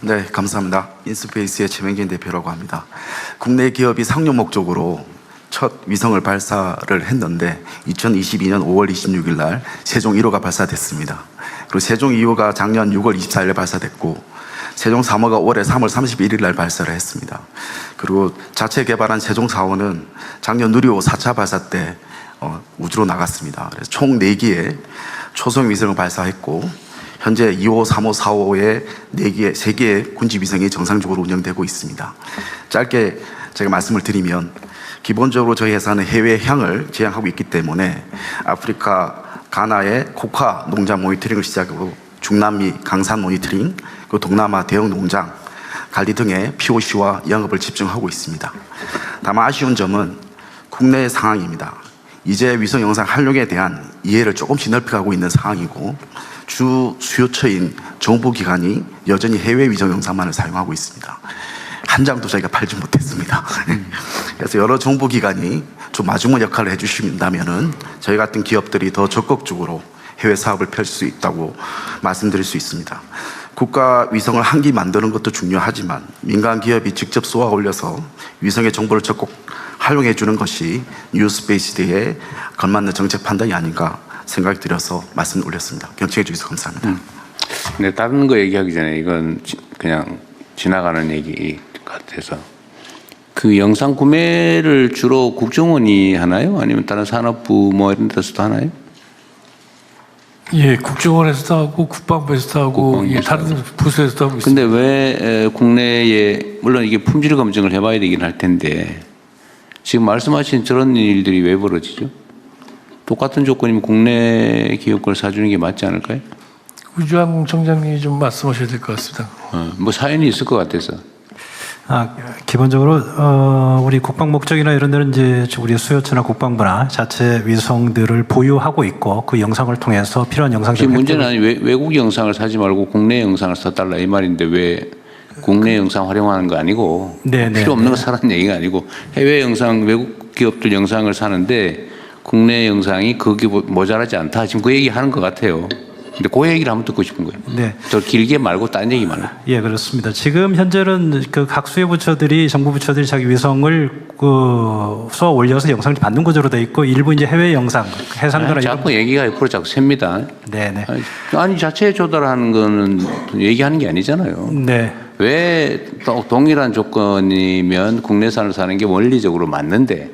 네, 감사합니다. 인스페이스의 최명진 대표라고 합니다. 국내 기업이 상용 목적으로 첫 위성을 발사를 했는데 2022년 5월 26일 날 세종 1호가 발사됐습니다. 그리고 세종 2호가 작년 6월 24일에 발사됐고 세종 3호가 올해 3월 31일 날 발사를 했습니다. 그리고 자체 개발한 세종 4호는 작년 누리호 4차 발사 때 우주로 나갔습니다. 그래서 총 4기의 초성 위성을 발사했고 현재 2호, 3호, 4호의 3개의 군지 위성이 정상적으로 운영되고 있습니다. 짧게 제가 말씀을 드리면 기본적으로 저희 회사는 해외 향을 지향하고 있기 때문에 아프리카 가나의 코카 농장 모니터링을 시작하고 중남미 강산 모니터링, 그리고 동남아 대형 농장 관리 등의 POC와 영업을 집중하고 있습니다. 다만 아쉬운 점은 국내의 상황입니다. 이제 위성 영상 활용에 대한 이해를 조금씩 넓혀가고 있는 상황이고 주 수요처인 정부기관이 여전히 해외 위성 영상만을 사용하고 있습니다. 한 장도 저희가 팔지 못했습니다. 그래서 여러 정부기관이 좀 마중물 역할을 해주신다면은 저희 같은 기업들이 더 적극적으로 해외 사업을 펼칠 수 있다고 말씀드릴 수 있습니다. 국가 위성을 한 기 만드는 것도 중요하지만 민간 기업이 직접 쏘아 올려서 위성의 정보를 적극 활용해 주는 것이 뉴스페이스에 걸맞는 정책 판단이 아닌가 생각이 들어서 말씀을 올렸습니다. 경청해 주셔서 감사합니다. 네, 다른 거 얘기하기 전에 이건 그냥 지나가는 얘기 같아서 그 영상 구매를 주로 국정원이 하나요? 아니면 다른 산업부 뭐 이런 데서도 하나요? 예, 국정원에서도 하고 국방부에서도 하고 예, 다른 부서에서도 하고 있습니다. 근데 왜 국내에 물론 이게 품질 검증을 해봐야 되긴 할 텐데 지금 말씀하신 저런 일들이 왜 벌어지죠? 똑같은 조건이면 국내 기업 걸 사주는 게 맞지 않을까요? 우주항공청장님이 좀 말씀하셔야 될 것 같습니다. 뭐 사연이 있을 것 같아서. 기본적으로 우리 국방 목적이나 이런 데는 이제 우리 수요처나 국방부나 자체 위성들을 보유하고 있고 그 영상을 통해서 필요한 영상들. 지금 문제는 아니 외국 영상을 사지 말고 국내 영상을 사달라 이 말인데 왜 국내 영상 활용하는 거 아니고 필요 없는 거 사라는 얘기가 아니고 해외 영상 외국 기업들 영상을 사는데 국내 영상이 그게 모자라지 않다 지금 그 얘기 하는 것 같아요. 근데 그 얘기를 한번 듣고 싶은 거예요. 네. 더 길게 말고 딴 얘기 말고. 예, 그렇습니다. 지금 현재는 그 각 수요 부처들이 정부 부처들이 자기 위성을 쏘아 올려서 영상을 받는 구조로 돼 있고 일부 이제 해외 영상 해상도나 자꾸 얘기가 옆으로 자꾸 셉니다. 네네. 아니 자체 조달하는 거는 얘기하는 게 아니잖아요. 네. 왜 동일한 조건이면 국내산을 사는 게 원리적으로 맞는데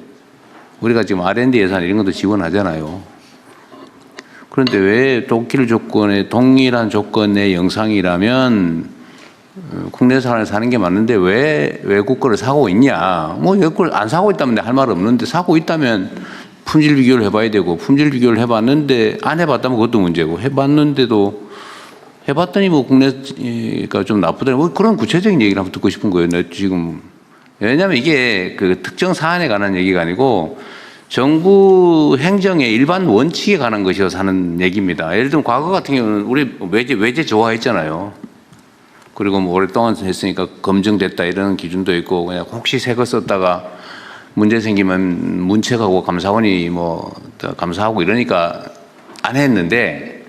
우리가 지금 R&D 예산 이런 것도 지원하잖아요. 그런데 왜 동일한 조건의 영상이라면 국내산을 사는 게 맞는데 왜 외국 거를 사고 있냐? 뭐 외국 걸 안 사고 있다면 할 말 없는데 사고 있다면 품질 비교를 해봐야 되고 품질 비교를 해봤는데 안 해봤다면 그것도 문제고 해봤는데도 해봤더니 뭐 국내가 좀 나쁘다. 뭐 그런 구체적인 얘기를 한번 듣고 싶은 거예요. 지금 왜냐하면 이게 그 특정 사안에 관한 얘기가 아니고. 정부 행정의 일반 원칙에 관한 것이어서 하는 얘기입니다. 예를 들면 과거 같은 경우는 우리 외제 좋아했잖아요. 그리고 뭐 오랫동안 했으니까 검증됐다 이런 기준도 있고 그냥 혹시 새 거 썼다가 문제 생기면 문책하고 감사원이 뭐 감사하고 이러니까 안 했는데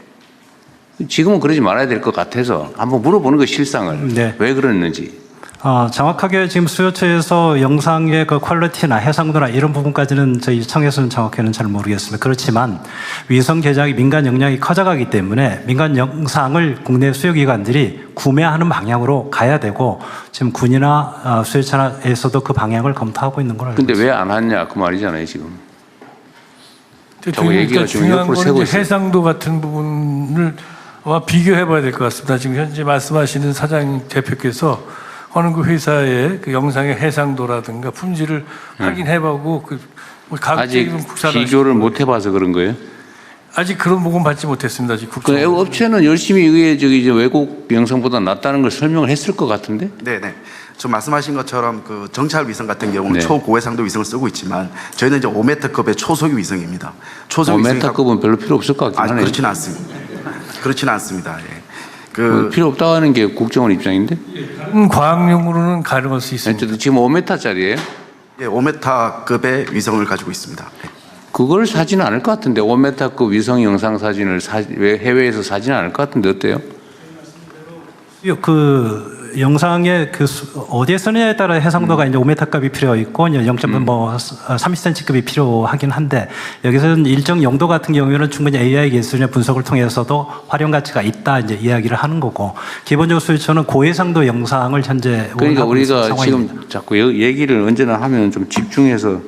지금은 그러지 말아야 될 것 같아서 한번 물어보는 거 실상을 네. 왜 그랬는지. 정확하게 지금 수요처에서 영상의 그 퀄리티나 해상도나 이런 부분까지는 저희 청에서는 정확히는 잘 모르겠습니다. 그렇지만 위성 제작이 민간 역량이 커져가기 때문에 민간 영상을 국내 수요기관들이 구매하는 방향으로 가야 되고 지금 군이나 수요처에서도 그 방향을 검토하고 있는 걸로 알고 있습니다. 근데 왜 안 하냐 그 말이잖아요 지금. 그러니까 중요한 거는 이제 해상도 같은 부분을 비교해봐야 될 것 같습니다. 지금 현재 말씀하시는 사장 대표께서 어느 그 회사의 그 영상의 해상도라든가 품질을 확인해보고 아직 비교를 못 해봐서 그런 거예요? 아직 그런 보고는 받지 못했습니다. 아직 그 업체는 열심히 외국 영상보다 낫다는 걸 설명을 했을 것 같은데? 네네. 저 말씀하신 것처럼 그 정찰 위성 같은 경우는 초고해상도 위성을 쓰고 있지만 저희는 이제 5m급의 초소규 위성입니다. 5m급은 별로 필요 없을 것 같긴 하네요. 그렇지는 않습니다. 그렇지는 않습니다. 예. 필요 없다고 하는 게 국정원 입장인데? 과학용으로는 가능할 수 있습니다. 지금 5m짜리예요? 예, 5m급의 위성을 가지고 있습니다. 네. 그걸 사지는 않을 것 같은데 5m급 위성 영상 사진을 해외에서 사지는 않을 것 같은데 어때요? 영상에 어디에 쓰느냐에 따라 해상도가 이제 5m 값이 필요 있고 이제 30cm 급이 필요하긴 한데 여기서는 일정 용도 같은 경우에는 충분히 AI 기술의 분석을 통해서도 활용 가치가 있다 이제 이야기를 하는 거고 기본적으로 수요처는 고해상도 영상을 현재 그러니까 원하고 있는 우리가 상황입니다. 지금 자꾸 얘기를 언제나 하면 좀 집중해서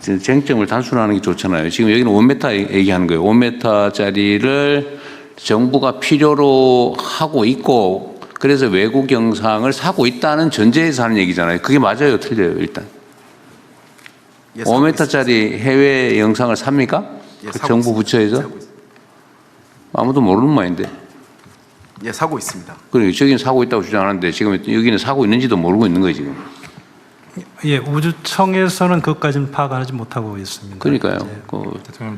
쟁점을 단순화하는 게 좋잖아요. 지금 여기는 5m 얘기하는 거예요. 5m짜리를 정부가 필요로 하고 있고 그래서 외국 영상을 사고 있다는 전제에서 하는 얘기잖아요. 그게 맞아요, 틀려요, 일단. 예, 사고 5m짜리 해외 영상을 삽니까? 예, 그 사고 정부 있습니다. 부처에서? 사고 있습니다. 아무도 모르는 말인데. 예, 사고 있습니다. 그러니까 저기는 사고 있다고 주장하는데 지금 여기는 사고 있는지도 모르고 있는 거예요, 지금. 예, 우주청에서는 그것까지는 파악하지 못하고 있습니다. 그러니까요. 예. 대통령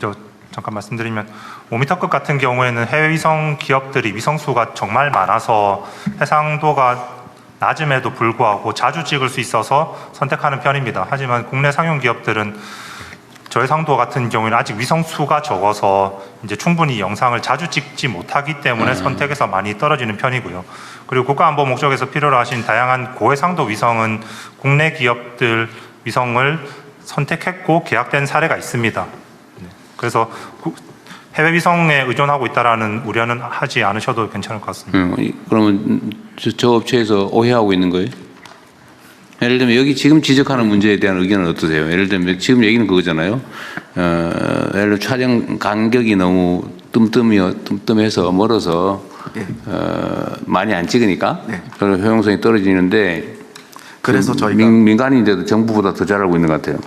잠깐 말씀드리면 5m급 같은 경우에는 해외 위성 기업들이 위성수가 정말 많아서 해상도가 낮음에도 불구하고 자주 찍을 수 있어서 선택하는 편입니다. 하지만 국내 상용 기업들은 저해상도 같은 경우에는 아직 위성수가 적어서 이제 충분히 영상을 자주 찍지 못하기 때문에 선택에서 많이 떨어지는 편이고요. 그리고 국가안보 목적에서 필요로 하신 다양한 고해상도 위성은 국내 기업들 위성을 선택했고 계약된 사례가 있습니다. 그래서 해외 위성에 의존하고 있다라는 우려는 하지 않으셔도 괜찮을 것 같습니다. 그러면 저 업체에서 오해하고 있는 거예요? 예를 들면 여기 지금 지적하는 문제에 대한 의견은 어떠세요? 예를 들면 지금 얘기는 그거잖아요. 예를 들어 촬영 간격이 너무 뜸뜸해서 멀어서 예. 많이 안 찍으니까 네. 그런 효용성이 떨어지는데 그래서 저희가 민간인데도 정부보다 더 잘 알고 있는 것 같아요.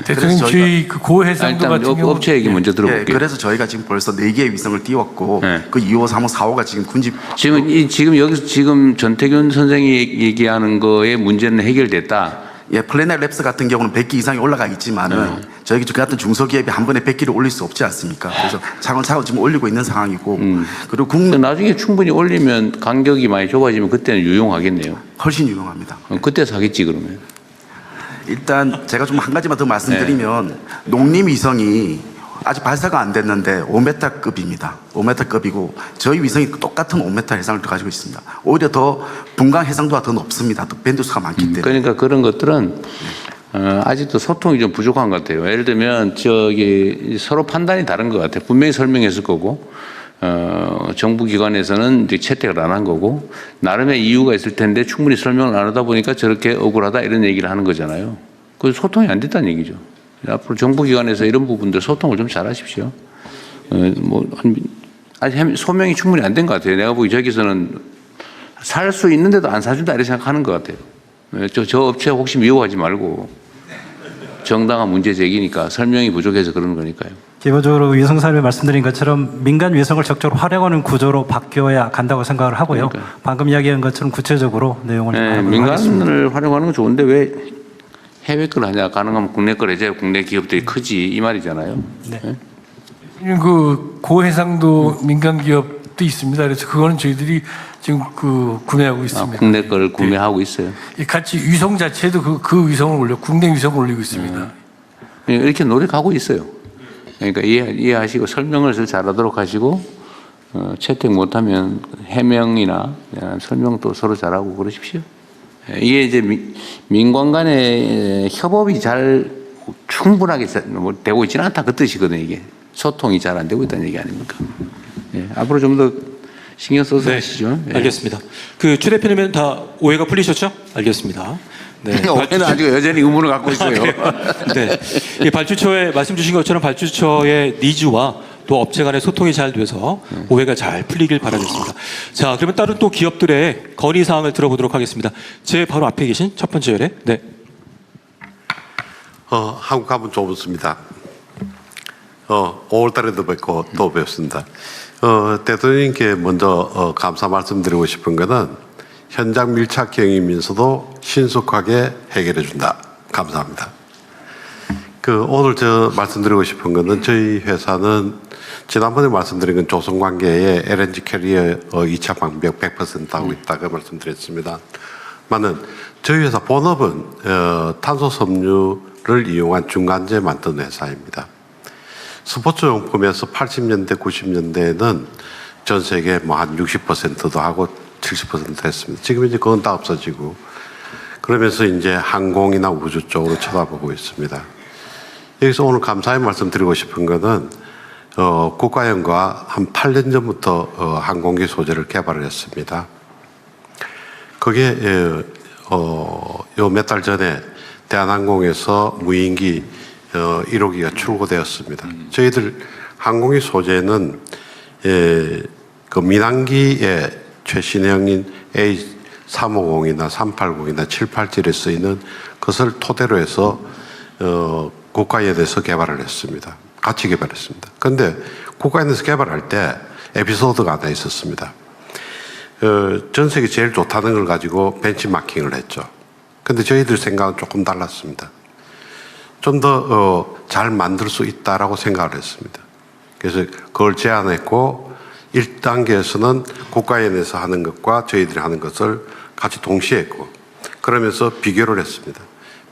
대통령 저희가- 저희 그 고해상도 일단 같은 경우 업체 얘기 먼저 예, 들어볼게요. 그래서 저희가 지금 벌써 4개의 위성을 띄웠고 네. 그 2호, 3호, 4호가 지금 군집 지금 여기서 지금 전태균 선생이 얘기하는 거의 문제는 해결됐다. 예, 플래닛 랩스 같은 경우는 100기 이상이 올라가 있지만은 저희 같은 중소기업이 한 번에 100기를 올릴 수 없지 않습니까? 그래서 차근차근 지금 올리고 있는 상황이고 그리고 근데 나중에 충분히 올리면 간격이 많이 좁아지면 그때는 유용하겠네요. 훨씬 유용합니다. 그때 사겠지 그러면. 일단 제가 좀 한 가지만 더 말씀드리면 농림위성이 아직 발사가 안 됐는데 5m급입니다. 5m급이고 저희 위성이 똑같은 5m 해상을 가지고 있습니다. 오히려 더 분광 해상도가 더 높습니다. 더 밴드수가 많기 때문에. 그러니까 그런 것들은 아직도 소통이 좀 부족한 것 같아요. 예를 들면 저기 서로 판단이 다른 것 같아요. 분명히 설명했을 거고 정부 기관에서는 이제 채택을 안 한 거고 나름의 이유가 있을 텐데 충분히 설명을 안 하다 보니까 저렇게 억울하다 이런 얘기를 하는 거잖아요. 그 소통이 안 됐다는 얘기죠. 앞으로 정부 기관에서 이런 부분들 소통을 좀 잘하십시오. 아직 소명이 충분히 안 된 것 같아요. 내가 보기 저기서는 살 수 있는데도 안 사준다 이렇게 생각하는 것 같아요. 저 업체 혹시 미워하지 말고 정당한 문제 제기니까 설명이 부족해서 그러는 거니까요. 기본적으로 위성 사업에 말씀드린 것처럼 민간 위성을 적극적으로 활용하는 구조로 바뀌어야 간다고 생각을 하고요. 그러니까요. 방금 이야기한 것처럼 구체적으로 내용을 좀 알아보도록 하겠습니다. 민간을 활용하는 건 좋은데 왜 해외 걸 하냐? 가능하면 국내 걸 해줘야 국내 기업들이 크지 이 말이잖아요. 네. 그 고해상도 민간 기업도 있습니다. 그래서 그거는 저희들이 지금 그 구매하고 있습니다. 국내 걸 구매하고 있어요. 이 같이 위성 자체도 그 위성을 국내 위성을 올리고 있습니다. 이렇게 노력하고 있어요. 그러니까 이해하시고 설명을 잘하도록 하시고 채택 못하면 해명이나 설명도 서로 잘하고 그러십시오. 이게 이제 민관 간의 협업이 잘 충분하게 되고 있지는 않다 그 뜻이거든요. 이게 소통이 잘 안 되고 있다는 얘기 아닙니까? 예, 앞으로 좀 더 신경 써서 하시죠. 예. 알겠습니다. 그 최 대표님은 다 오해가 풀리셨죠? 알겠습니다. 네. 오해는 아직 여전히 의문을 갖고 있어요. 네. 이 발주처에 말씀 주신 것처럼 발주처의 니즈와 또 업체 간의 소통이 잘 돼서 오해가 잘 풀리길 바라겠습니다. 자, 그러면 다른 또 기업들의 건의 사항을 들어보도록 하겠습니다. 제 바로 앞에 계신 첫 번째 열에. 네. 한국 가면 좁습니다. 5월 달에도 뵙고 또 뵙습니다. 대통령님께 먼저 감사 말씀드리고 싶은 것은 현장 밀착 경임인서도 신속하게 해결해 준다. 감사합니다. 오늘 말씀드리고 싶은 것은 저희 회사는 지난번에 말씀드린 건 조선관계에 LNG 캐리어 2차 방벽 100% 하고 있다고 말씀드렸습니다. 만은 저희 회사 본업은 탄소 섬유를 이용한 중간재 만드는 회사입니다. 스포츠 용품에서 80년대, 90년대에는 전 세계 한 60%도 하고 70% 했습니다. 지금 이제 그건 다 없어지고 그러면서 이제 항공이나 우주 쪽으로 쳐다보고 있습니다. 여기서 오늘 감사의 말씀 드리고 싶은 거는 국가연과 한 8년 전부터 항공기 소재를 개발을 했습니다. 그게 요 몇 달 전에 대한항공에서 무인기 1호기가 출고되었습니다. 저희들 항공기 소재는 그 민항기의 최신형인 A350이나 380이나 787에 쓰이는 것을 토대로 해서 국가연에서 개발을 했습니다. 같이 개발했습니다. 그런데 국가연에서 개발할 때 에피소드가 하나 있었습니다. 전 세계 제일 좋다는 걸 가지고 벤치마킹을 했죠. 근데 저희들 생각은 조금 달랐습니다. 좀 더 잘 만들 수 있다라고 생각을 했습니다. 그래서 그걸 제안했고 1단계에서는 국가연에서 하는 것과 저희들이 하는 것을 같이 동시에 했고 그러면서 비교를 했습니다.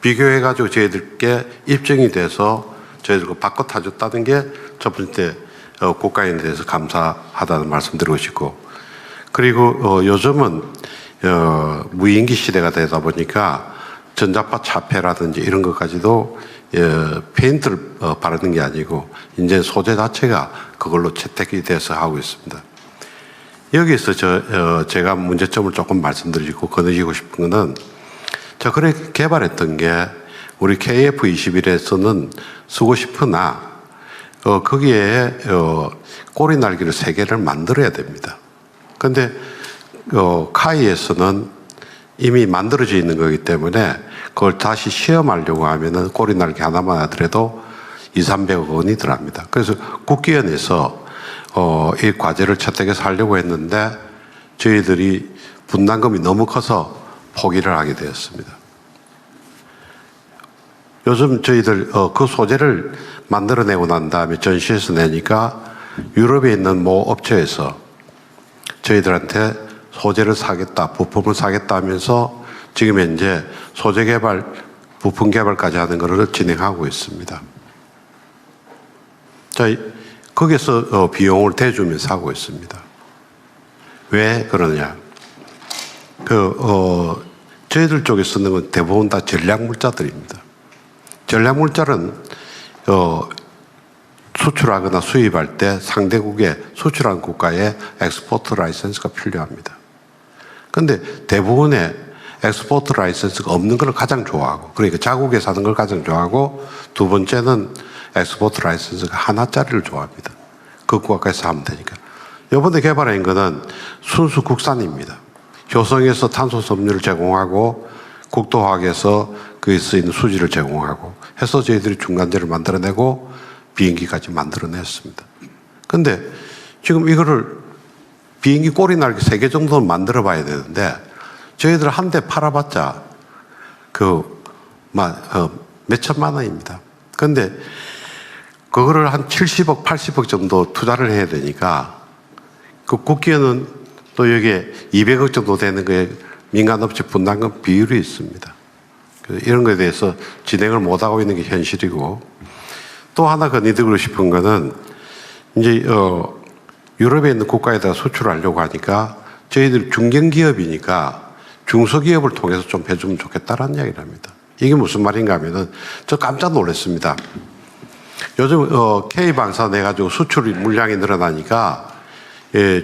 비교해가지고 저희들께 입증이 돼서 저희들과 바꿔 타줬다는 게 첫 번째 국가연에 대해서 감사하다는 말씀 드리고 싶고 그리고 요즘은 무인기 시대가 되다 보니까 전자파 차폐라든지 이런 것까지도 페인트를 바르는 게 아니고 이제 소재 자체가 그걸로 채택이 돼서 하고 있습니다. 여기서 제가 문제점을 조금 말씀드리고 거느리고 싶은 거는 저 그래 개발했던 게 우리 KF-21에서는 쓰고 싶으나 거기에 꼬리 날개를 3개를 만들어야 됩니다. 근데 카이에서는 이미 만들어져 있는 거기 때문에 그걸 다시 시험하려고 하면은 꼬리 날개 하나만 하더라도 200~300억 원이 들어갑니다. 그래서 국기연에서 이 과제를 채택해서 하려고 했는데 저희들이 분담금이 너무 커서 포기를 하게 되었습니다. 요즘 저희들 그 소재를 만들어내고 난 다음에 전시해서 내니까 유럽에 있는 모 업체에서 저희들한테 소재를 사겠다, 부품을 사겠다 하면서 지금 현재 소재 개발, 부품 개발까지 하는 것을 진행하고 있습니다. 자, 거기서 비용을 대주면서 하고 있습니다. 왜 그러냐? 저희들 쪽에 쓰는 건 대부분 다 전략물자들입니다. 전략물자는 수출하거나 수입할 때 상대국에 수출한 국가에 엑스포트 라이선스가 필요합니다. 그런데 대부분의 엑스포트 라이선스가 없는 걸 가장 좋아하고 그러니까 자국에 사는 걸 가장 좋아하고 두 번째는 엑스포트 라이선스가 하나짜리를 좋아합니다. 그 국가에서 하면 되니까. 이번에 개발한 거는 순수 국산입니다. 효성에서 탄소 섬유를 제공하고 국토화학에서 그에 쓰이는 수지를 제공하고 해서 저희들이 중간재를 만들어내고 비행기까지 만들어냈습니다. 근데 지금 이거를 비행기 꼬리 날개 3개 정도는 만들어 봐야 되는데 저희들 한 대 팔아봤자 몇 천만 원입니다. 근데 그거를 한 70억, 80억 정도 투자를 해야 되니까 그 국기에는 또 여기에 200억 정도 되는 거에 민간업체 분담금 비율이 있습니다. 이런 거에 대해서 진행을 못하고 있는 게 현실이고 또 하나 건의드리고 싶은 거는 이제 유럽에 있는 국가에다가 수출하려고 하니까 저희들 중견기업이니까 중소기업을 통해서 좀 해주면 좋겠다라는 이야기를 합니다. 이게 무슨 말인가 하면은 저 깜짝 놀랐습니다. 요즘 K방사 내가지고 수출 물량이 늘어나니까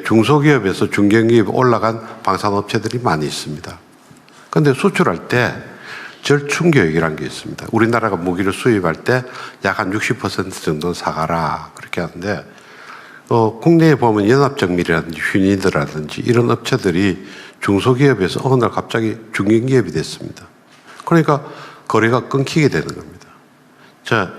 중소기업에서 중견기업에 올라간 방산업체들이 많이 있습니다. 그런데 수출할 때 절충교육이라는 게 있습니다. 우리나라가 무기를 수입할 때 약 한 60% 정도 사가라 그렇게 하는데 국내에 보면 연합정밀이라든지 휴니드라든지 이런 업체들이 중소기업에서 어느 날 갑자기 중견기업이 됐습니다. 그러니까 거래가 끊기게 되는 겁니다. 자,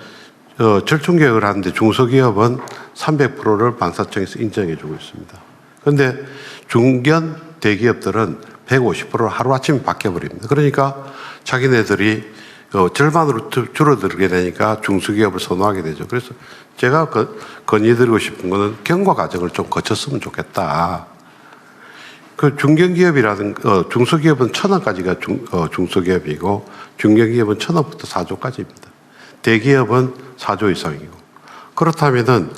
절충교육을 하는데 중소기업은 300%를 방사청에서 인정해주고 있습니다. 그런데 중견 대기업들은 150%를 하루아침에 바뀌어버립니다. 그러니까 자기네들이 절반으로 줄어들게 되니까 중소기업을 선호하게 되죠. 그래서 제가 건의드리고 싶은 거는 경과 과정을 좀 거쳤으면 좋겠다. 그 중견기업이라든 중소기업은 1,000원까지가 중소기업이고 중견기업은 1,000원부터 4조까지입니다. 대기업은 4조 이상이고 그렇다면은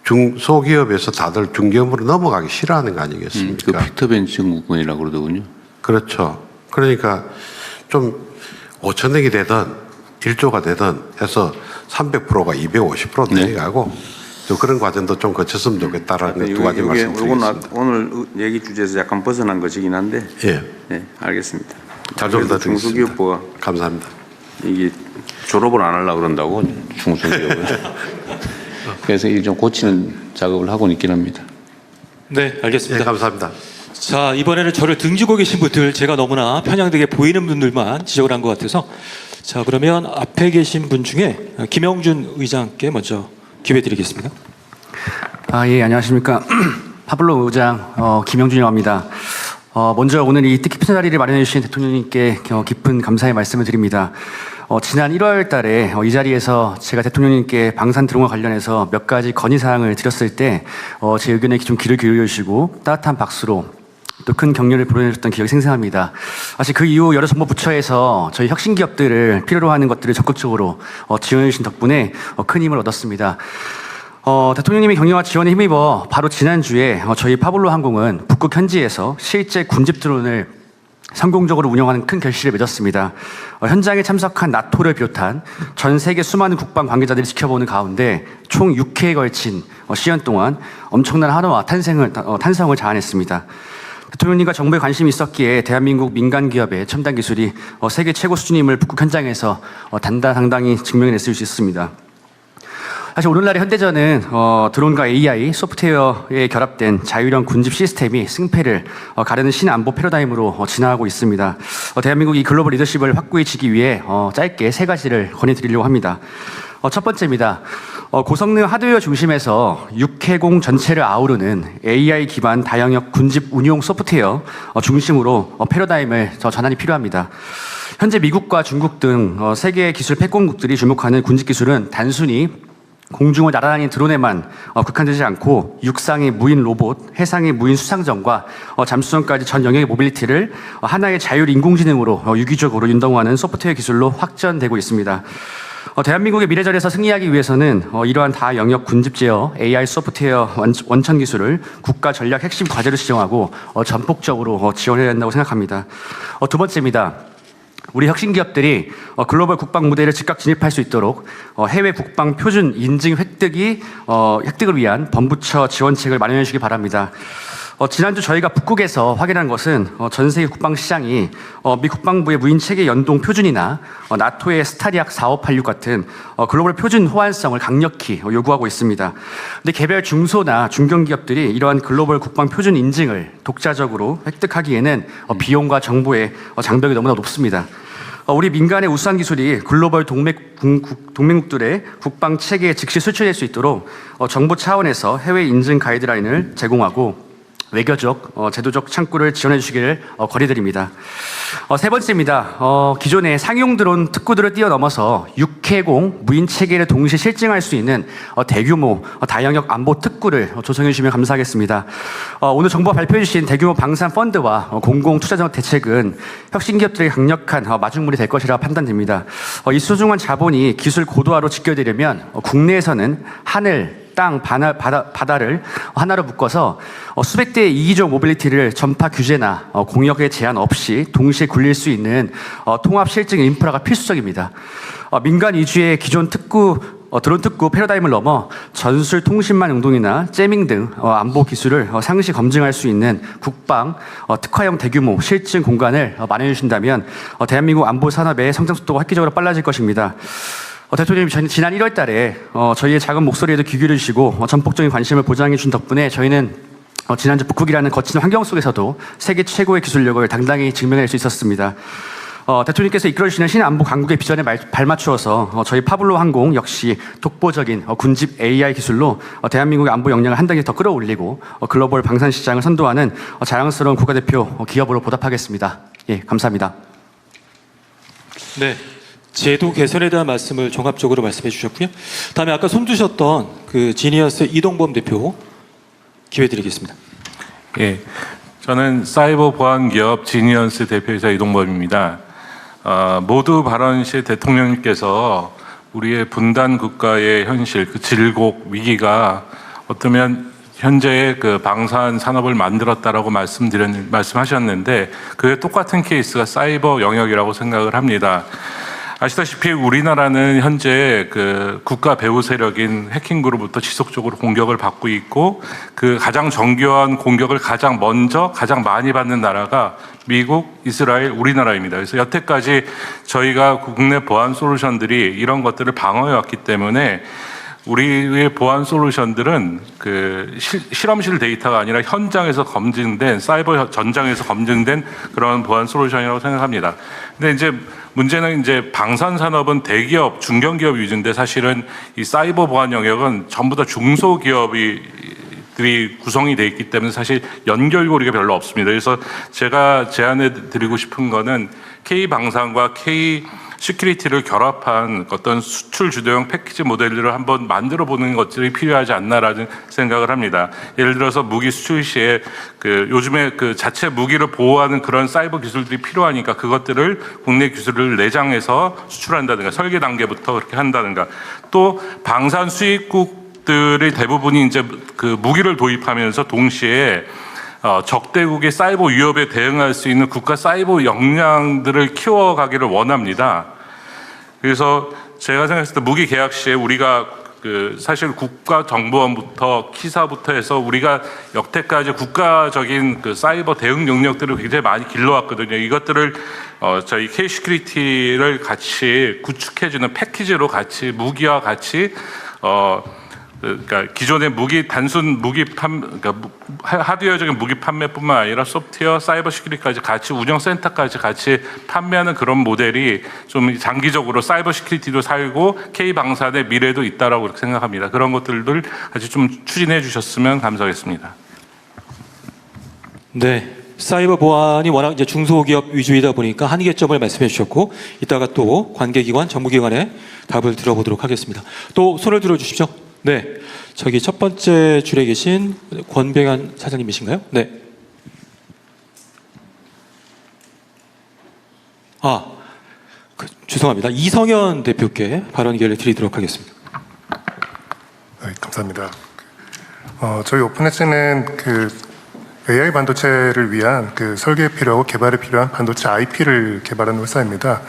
중소기업에서 다들 중기업으로 넘어가기 싫어하는 거 그 아니겠습니까? 피터벤 증후군이라고 그러더군요. 그렇죠. 그러니까 좀 5천억이 되든 1조가 되든 해서 300%가 250% 네. 내려가고 또 그런 과정도 좀 거쳤으면 좋겠다라는 두 가지 말씀드리겠습니다. 오늘 얘기 주제에서 약간 벗어난 것이긴 한데, 예, 네, 알겠습니다. 잘 좀 부탁드리겠습니다. 중소기업부가 감사합니다. 이게 졸업을 안 하려고 그런다고 중소기업을. 그래서 이게 좀 고치는 작업을 하고 있긴 합니다. 네, 예, 알겠습니다. 감사합니다. 자, 이번에는 저를 등지고 계신 분들, 제가 너무나 편향되게 보이는 분들만 지적을 한 것 같아서, 자, 그러면 앞에 계신 분 중에 김영준 의장께 먼저 기회 드리겠습니다. 예, 안녕하십니까. 파블로 의장, 김영준이라고 합니다. 먼저 오늘 이 뜻깊은 자리를 마련해 주신 대통령님께 깊은 감사의 말씀을 드립니다. 지난 1월 달에 이 자리에서 제가 대통령님께 방산 드론과 관련해서 몇 가지 건의사항을 드렸을 때, 제 의견에 좀 귀를 기울여 주시고 따뜻한 박수로 또 큰 격려를 보내주셨던 기억이 생생합니다. 사실 그 이후 여러 정부 부처에서 저희 혁신 기업들을 필요로 하는 것들을 적극적으로 지원해 주신 덕분에 큰 힘을 얻었습니다. 대통령님의 격려와 지원에 힘입어 바로 지난주에 저희 파블로 항공은 북극 현지에서 실제 군집 드론을 성공적으로 운영하는 큰 결실을 맺었습니다. 현장에 참석한 나토를 비롯한 전 세계 수많은 국방 관계자들이 지켜보는 가운데 총 6회에 걸친 시간 동안 엄청난 한화와 탄성을 자아냈습니다. 대통령님과 정부에 관심이 있었기에 대한민국 민간 기업의 첨단 기술이 세계 최고 수준임을 북극 현장에서 당당히 증명해낼 수 있었습니다. 사실 오늘날의 현대전은 드론과 AI, 소프트웨어에 결합된 자율형 군집 시스템이 승패를 가르는 신안보 패러다임으로 진화하고 있습니다. 대한민국이 글로벌 리더십을 확고히 지기 위해 짧게 세 가지를 건의드리려고 합니다. 첫 번째입니다. 고성능 하드웨어 중심에서 육해공 전체를 아우르는 AI 기반 다영역 군집 운용 소프트웨어 중심으로 패러다임을 전환이 필요합니다. 현재 미국과 중국 등 세계 기술 패권국들이 주목하는 군집 기술은 단순히 공중을 날아다니는 드론에만 국한되지 않고 육상의 무인 로봇, 해상의 무인 수상전과 잠수선까지 전 영역의 모빌리티를 하나의 자율 인공지능으로 유기적으로 윤동하는 소프트웨어 기술로 확전되고 있습니다. 대한민국의 미래전에서 승리하기 위해서는 이러한 다영역 군집 제어 AI 소프트웨어 원천 기술을 국가 전략 핵심 과제로 지정하고 전폭적으로 지원해야 한다고 생각합니다. 두 번째입니다. 우리 혁신 기업들이 글로벌 국방 무대를 즉각 진입할 수 있도록 해외 국방 표준 인증 획득을 위한 범부처 지원책을 마련해 주시기 바랍니다. 지난주 저희가 북극에서 확인한 것은 전 세계 국방 시장이 미 국방부의 무인 체계 연동 표준이나 나토의 스타리악 4586 같은 글로벌 표준 호환성을 강력히 요구하고 있습니다. 근데 개별 중소나 중견 기업들이 이러한 글로벌 국방 표준 인증을 독자적으로 획득하기에는 비용과 정보의 장벽이 너무나 높습니다. 우리 민간의 우수한 기술이 글로벌 동맹국들의 국방 체계에 즉시 수출될 수 있도록 정부 차원에서 해외 인증 가이드라인을 제공하고 외교적, 제도적 창구를 지원해 주시기를 건의드립니다. 세 번째입니다. 기존의 상용 드론 특구들을 뛰어넘어서 육해공 무인 체계를 동시에 실증할 수 있는 대규모 다영역 안보 특구를 조성해 주시면 감사하겠습니다. 오늘 정부가 발표해 주신 대규모 방산 펀드와 공공 투자적 대책은 혁신 기업들의 강력한 마중물이 될 것이라 판단됩니다. 이 소중한 자본이 기술 고도화로 직결되려면 국내에서는 하늘, 땅, 바다를 하나로 묶어서 수백 대의 이기적 모빌리티를 전파 규제나 공역의 제한 없이 동시에 굴릴 수 있는 통합 실증 인프라가 필수적입니다. 민간 위주의 기존 드론 특구 패러다임을 넘어 전술 통신망 응동이나 재밍 등 안보 기술을 상시 검증할 수 있는 국방 특화형 대규모 실증 공간을 마련해 주신다면 대한민국 안보 산업의 성장 속도가 획기적으로 빨라질 것입니다. 대통령님 지난 1월 달에 저희의 작은 목소리에도 귀 기울이시고 전폭적인 관심을 보장해 주신 덕분에 저희는 지난주 북극이라는 거친 환경 속에서도 세계 최고의 기술력을 당당히 증명할 수 있었습니다. 대통령께서 이끌어주시는 신안보 강국의 비전에 발맞추어서 저희 파블로 항공 역시 독보적인 군집 AI 기술로 대한민국의 안보 역량을 한 단계 더 끌어올리고 글로벌 방산 시장을 선도하는 자랑스러운 국가대표 기업으로 보답하겠습니다. 예, 감사합니다. 네. 제도 개선에 대한 말씀을 종합적으로 말씀해 주셨고요. 다음에 아까 손 드셨던 그 지니어스 이동범 대표 기회 드리겠습니다. 예, 저는 사이버 보안 기업 지니어스 대표이사 이동범입니다. 모두 발언 시 대통령님께서 우리의 분단 국가의 현실, 그 질곡 위기가 어쩌면 현재의 그 방산 산업을 만들었다라고 말씀하셨는데 그게 똑같은 케이스가 사이버 영역이라고 생각을 합니다. 아시다시피 우리나라는 현재 그 국가 배후 세력인 해킹그룹부터 지속적으로 공격을 받고 있고 그 가장 정교한 공격을 가장 먼저 가장 많이 받는 나라가 미국, 이스라엘, 우리나라입니다. 그래서 여태까지 저희가 국내 보안 솔루션들이 이런 것들을 방어해 왔기 때문에 우리의 보안 솔루션들은 그 실험실 데이터가 아니라 현장에서 검증된 사이버 전장에서 검증된 그런 보안 솔루션이라고 생각합니다. 근데 이제 문제는 이제 방산 산업은 대기업, 중견기업 위주인데 사실은 이 사이버 보안 영역은 전부 다 중소기업이 들이 구성이 돼 있기 때문에 사실 연결고리가 별로 없습니다. 그래서 제가 제안해 드리고 싶은 거는 K방산과 K-시큐리티를 결합한 어떤 수출 주도형 패키지 모델들을 한번 만들어 보는 것들이 필요하지 않나라는 생각을 합니다. 예를 들어서 무기 수출 시에 그 요즘에 그 자체 무기를 보호하는 그런 사이버 기술들이 필요하니까 그것들을 국내 기술을 내장해서 수출한다든가 설계 단계부터 그렇게 한다든가 또 방산 수입국 들의 대부분이 이제 그 무기를 도입하면서 동시에 적대국의 사이버 위협에 대응할 수 있는 국가 사이버 역량들을 키워가기를 원합니다. 그래서 제가 생각했을 때 무기 계약 시에 우리가 그 사실 국가정보원부터 키사부터 해서 우리가 여태까지 국가적인 그 사이버 대응 능력들을 굉장히 많이 길러왔거든요. 이것들을 저희 K-시큐리티를 같이 구축해주는 패키지로 같이 무기와 같이 그러니까 기존의 단순 무기 그러니까 하드웨어적인 무기 판매뿐만 아니라 소프트웨어, 사이버 시큐리티까지 같이 운영센터까지 같이 판매하는 그런 모델이 좀 장기적으로 사이버 시큐리티도 살고 K 방산의 미래도 있다라고 그렇게 생각합니다. 그런 것들을 같이 좀 추진해 주셨으면 감사하겠습니다. 네. 사이버 보안이 워낙 이제 중소기업 위주이다 보니까 한계점을 말씀해 주셨고 이따가 또 관계기관, 정부기관의 답을 들어보도록 하겠습니다. 또 손을 들어 주십시오. 네, 저기 첫 번째 줄에 계신 권병현 사장님이신가요? 네. 죄송합니다. 이성현 대표께 발언 기회를 드리도록 하겠습니다. 네, 감사합니다. 저희 오픈엣지는 그 AI 반도체를 위한 그 설계에 필요하고 개발에 필요한 반도체 IP를 개발하는 회사입니다.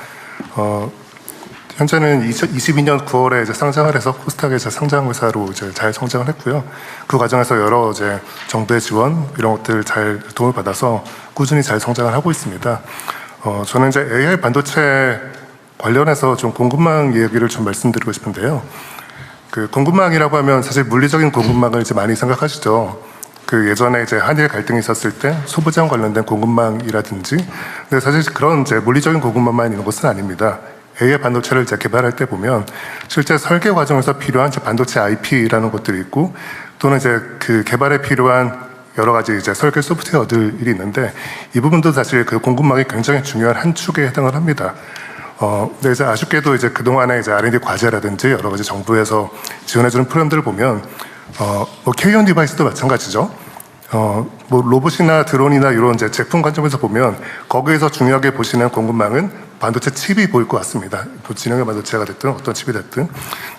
현재는 2022년 9월에 이제 상장을 해서 코스닥에 상장 회사로 이제 잘 성장을 했고요. 그 과정에서 여러 이제 정부의 지원 이런 것들 잘 도움을 받아서 꾸준히 잘 성장을 하고 있습니다. 저는 이제 AI 반도체 관련해서 좀 공급망 얘기를 좀 말씀드리고 싶은데요. 그 공급망이라고 하면 사실 물리적인 공급망을 이제 많이 생각하시죠. 그 예전에 이제 한일 갈등이 있었을 때 소부장 관련된 공급망이라든지, 근데 사실 그런 이제 물리적인 공급망만 있는 것은 아닙니다. AI 반도체를 이제 개발할 때 보면 실제 설계 과정에서 필요한 반도체 IP라는 것들이 있고 또는 이제 그 개발에 필요한 여러 가지 이제 설계 소프트웨어들이 있는데 이 부분도 사실 그 공급망이 굉장히 중요한 한 축에 해당을 합니다. 근데 이제 아쉽게도 이제 그동안에 이제 R&D 과제라든지 여러 가지 정부에서 지원해주는 프로그램들을 보면 뭐 K-ON 디바이스도 마찬가지죠. 뭐 로봇이나 드론이나 이런 이제 제품 관점에서 보면 거기에서 중요하게 보시는 공급망은 반도체 칩이 보일 것 같습니다. 뭐 진영의 반도체가 됐든 어떤 칩이 됐든.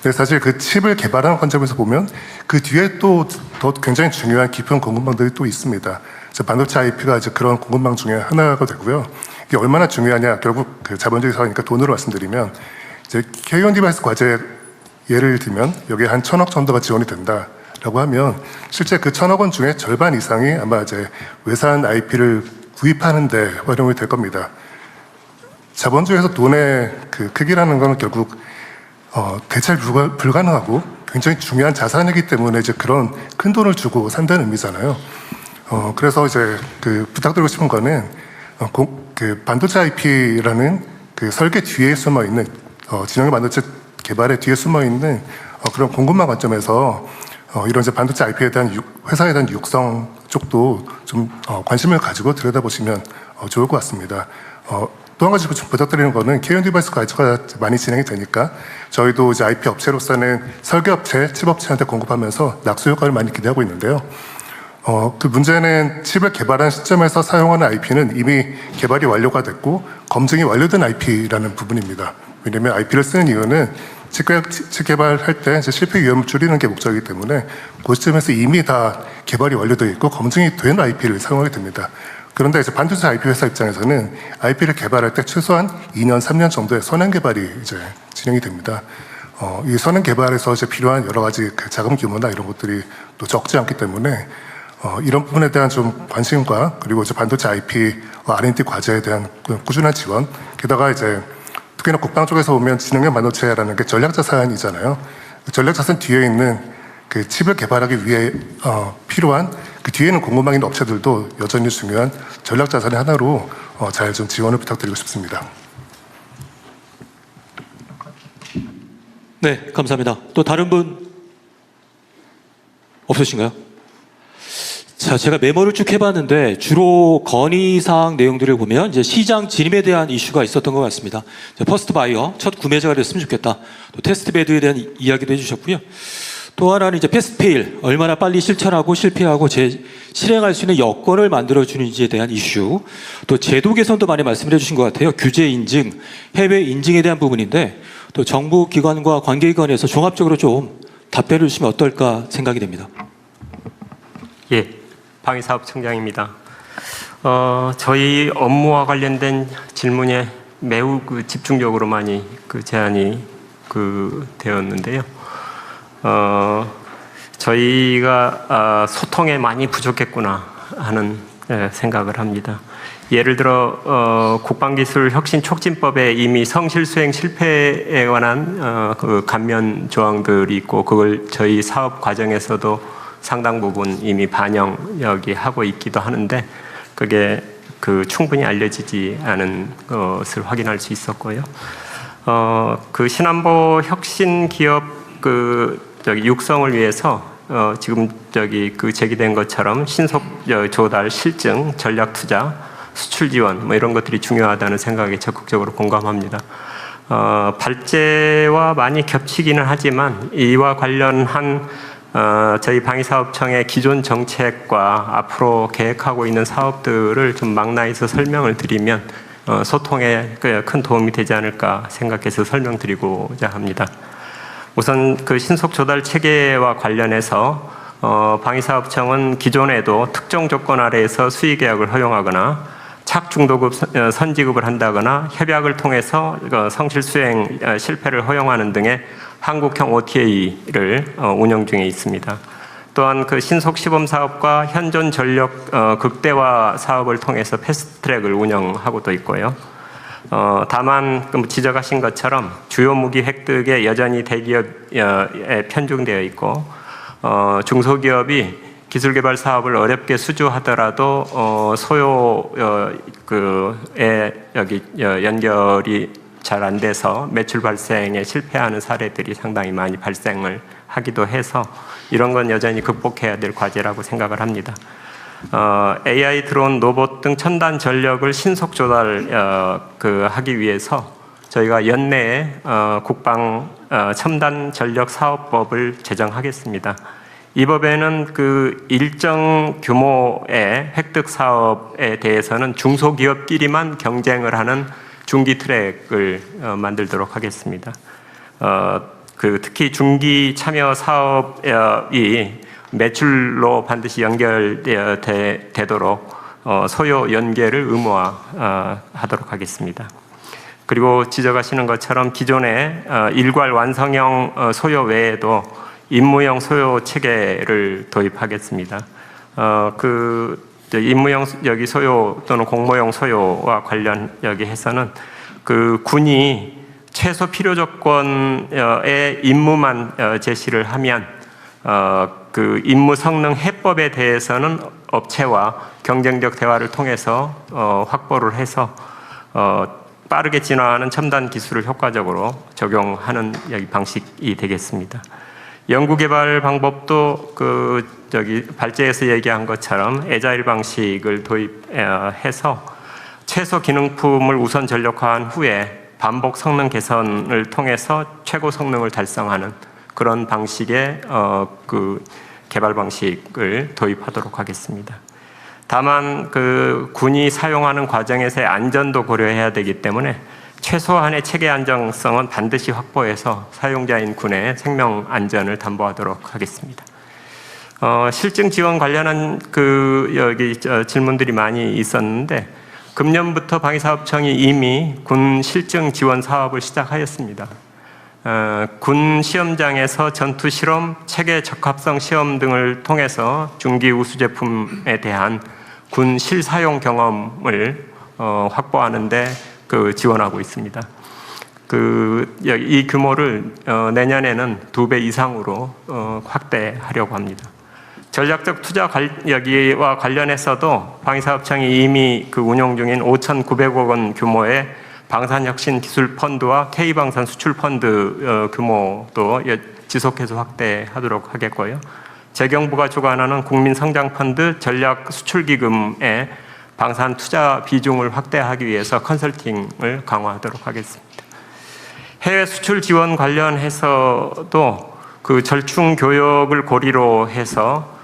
근데 사실 그 칩을 개발하는 관점에서 보면 그 뒤에 또 더 굉장히 중요한 깊은 공급망들이 또 있습니다. 반도체 IP가 이제 그런 공급망 중에 하나가 되고요. 이게 얼마나 중요하냐, 결국 그 자본주의 사회니까 돈으로 말씀드리면 이제 K-ON 디바이스 과제 예를 들면 여기에 한 1,000억 정도가 지원이 된다. 라고 하면 실제 그 1,000억 원 중에 절반 이상이 아마 이제 외산 IP를 구입하는 데 활용이 될 겁니다. 자본주의에서 돈의 그 크기라는 건 결국 대체 불가능하고 굉장히 중요한 자산이기 때문에 이제 그런 큰 돈을 주고 산다는 의미잖아요. 그래서 이제 그 부탁드리고 싶은 거는 그 반도체 IP라는 그 설계 뒤에 숨어 있는 진영의 반도체 개발의 뒤에 숨어 있는 그런 공급망 관점에서 이런 이제 반도체 IP에 대한 회사에 대한 육성 쪽도 좀 관심을 가지고 들여다보시면 좋을 것 같습니다. 또 한 가지 좀 부탁드리는 거는 K-ON 디바이스 과제가 많이 진행이 되니까 저희도 이제 IP 업체로서는 설계업체, 칩업체한테 공급하면서 낙수 효과를 많이 기대하고 있는데요. 그 문제는 칩을 개발한 시점에서 사용하는 IP는 이미 개발이 완료가 됐고 검증이 완료된 IP라는 부분입니다. 왜냐하면 IP를 쓰는 이유는 재개발할 때 이제 실패 위험을 줄이는 게 목적이기 때문에 그 시점에서 이미 다 개발이 완료되어 있고 검증이 된 IP를 사용하게 됩니다. 그런데 이제 반도체 IP 회사 입장에서는 IP를 개발할 때 최소한 2년, 3년 정도의 선행 개발이 이제 진행이 됩니다. 이 선행 개발에서 이제 필요한 여러 가지 그 자금 규모나 이런 것들이 또 적지 않기 때문에 이런 부분에 대한 좀 관심과 그리고 이제 반도체 IP R&D 과제에 대한 꾸준한 지원, 게다가 이제 특히나 국방 쪽에서 보면 지능형 반도체라는 게 전략자산이잖아요. 전략자산 뒤에 있는 그 칩을 개발하기 위해 필요한 그 뒤에는 공급망 있는 업체들도 여전히 중요한 전략자산의 하나로 잘 좀 지원을 부탁드리고 싶습니다. 네, 감사합니다. 또 다른 분 없으신가요? 자, 제가 메모를 쭉 해봤는데 주로 건의사항 내용들을 보면 이제 시장 진입에 대한 이슈가 있었던 것 같습니다. 퍼스트 바이어, 첫 구매자가 됐으면 좋겠다. 또 테스트 베드에 대한 이야기도 해주셨고요. 또 하나는 이제 패스트 페일, 얼마나 빨리 실천하고 실패하고 실행할 수 있는 여건을 만들어주는지에 대한 이슈, 또 제도 개선도 많이 말씀을 해주신 것 같아요. 규제 인증, 해외 인증에 대한 부분인데 또 정부 기관과 관계기관에서 종합적으로 좀 답변을 주시면 어떨까 생각이 됩니다. 예, 방위사업청장입니다. 저희 업무와 관련된 질문에 매우 집중적으로 많이 제안이 되었는데요. 저희가 소통에 많이 부족했구나 하는 생각을 합니다. 예를 들어 국방기술혁신촉진법에 이미 성실수행 실패에 관한 그 감면 조항들이 있고 그걸 저희 사업 과정에서도 상당 부분 이미 반영 여기 하고 있기도 하는데 그게 충분히 알려지지 않은 것을 확인할 수 있었고요. 그 신안보 혁신 기업 육성을 위해서 지금 제기된 것처럼 신속 조달, 실증, 전략 투자, 수출 지원 이런 것들이 중요하다는 생각에 적극적으로 공감합니다. 발제와 많이 겹치기는 하지만 이와 관련한 저희 방위사업청의 기존 정책과 앞으로 계획하고 있는 사업들을 좀 망라해서 설명을 드리면 소통에 큰 도움이 되지 않을까 생각해서 설명드리고자 합니다. 우선 신속 조달 체계와 관련해서 방위사업청은 기존에도 특정 조건 아래에서 수의 계약을 허용하거나 착중도급 선지급을 한다거나 협약을 통해서 성실 수행 실패를 허용하는 등의 한국형 OTA를 운영 중에 있습니다. 또한 신속 시범 사업과 현존 전력 극대화 사업을 통해서 패스트트랙을 운영하고도 있고요. 다만 지적하신 것처럼 주요 무기 획득에 여전히 대기업에 편중되어 있고 중소기업이 기술개발 사업을 어렵게 수주하더라도 연결이 잘 안 돼서 매출 발생에 실패하는 사례들이 상당히 많이 발생을 하기도 해서 이런 건 여전히 극복해야 될 과제라고 생각을 합니다. AI 드론, 로봇 등 첨단 전력을 신속 조달 하기 위해서 저희가 연내에 국방 첨단 전력 사업법을 제정하겠습니다. 이 법에는 일정 규모의 획득 사업에 대해서는 중소기업끼리만 경쟁을 하는 중기 트랙을 만들도록 하겠습니다. 특히 중기 참여 사업이 매출로 반드시 연결되도록 소요 연계를 의무화하도록 하겠습니다. 그리고 지적하시는 것처럼 기존의 일괄 완성형 소요 외에도 임무형 소요 체계를 도입하겠습니다. 임무형 소요 또는 공모형 소요와 관련 해서는 군이 최소 필요 조건의 임무만 제시를 하면 임무 성능 해법에 대해서는 업체와 경쟁적 대화를 통해서 확보를 해서 빠르게 진화하는 첨단 기술을 효과적으로 적용하는 방식이 되겠습니다. 연구개발 방법도 발제에서 얘기한 것처럼 애자일 방식을 도입해서 최소 기능품을 우선 전력화한 후에 반복 성능 개선을 통해서 최고 성능을 달성하는 그런 방식의 개발 방식을 도입하도록 하겠습니다. 다만 군이 사용하는 과정에서의 안전도 고려해야 되기 때문에 최소한의 체계 안정성은 반드시 확보해서 사용자인 군의 생명 안전을 담보하도록 하겠습니다. 실증 지원 관련한 질문들이 많이 있었는데, 금년부터 방위사업청이 이미 군 실증 지원 사업을 시작하였습니다. 군 시험장에서 전투 실험, 체계 적합성 시험 등을 통해서 중기 우수 제품에 대한 군 실사용 경험을 확보하는데 지원하고 있습니다. 이 규모를 내년에는 2배 이상으로 확대하려고 합니다. 전략적 투자 여기와 관련해서도 방위사업청이 이미 운용 중인 5,900억 원 규모의 방산혁신기술펀드와 K방산 수출펀드 규모도 지속해서 확대하도록 하겠고요. 재경부가 주관하는 국민성장펀드 전략수출기금의 방산 투자 비중을 확대하기 위해서 컨설팅을 강화하도록 하겠습니다. 해외 수출 지원 관련해서도 절충 교역을 고리로 해서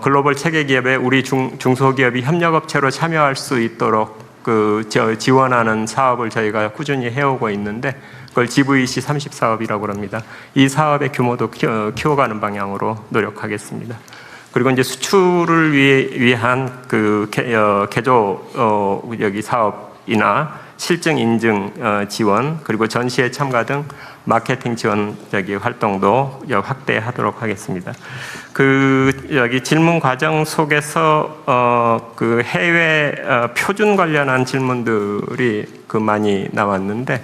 글로벌 체계 기업에 우리 중소기업이 협력업체로 참여할 수 있도록 지원하는 사업을 저희가 꾸준히 해오고 있는데, 그걸 GVC 30 사업이라고 합니다. 이 사업의 규모도 키워가는 방향으로 노력하겠습니다. 그리고 이제 수출을 위한 개조 사업이나 실증 인증 지원, 그리고 전시회 참가 등 마케팅 지원 활동도 확대하도록 하겠습니다. 질문 과정 속에서 해외 표준 관련한 질문들이 많이 나왔는데,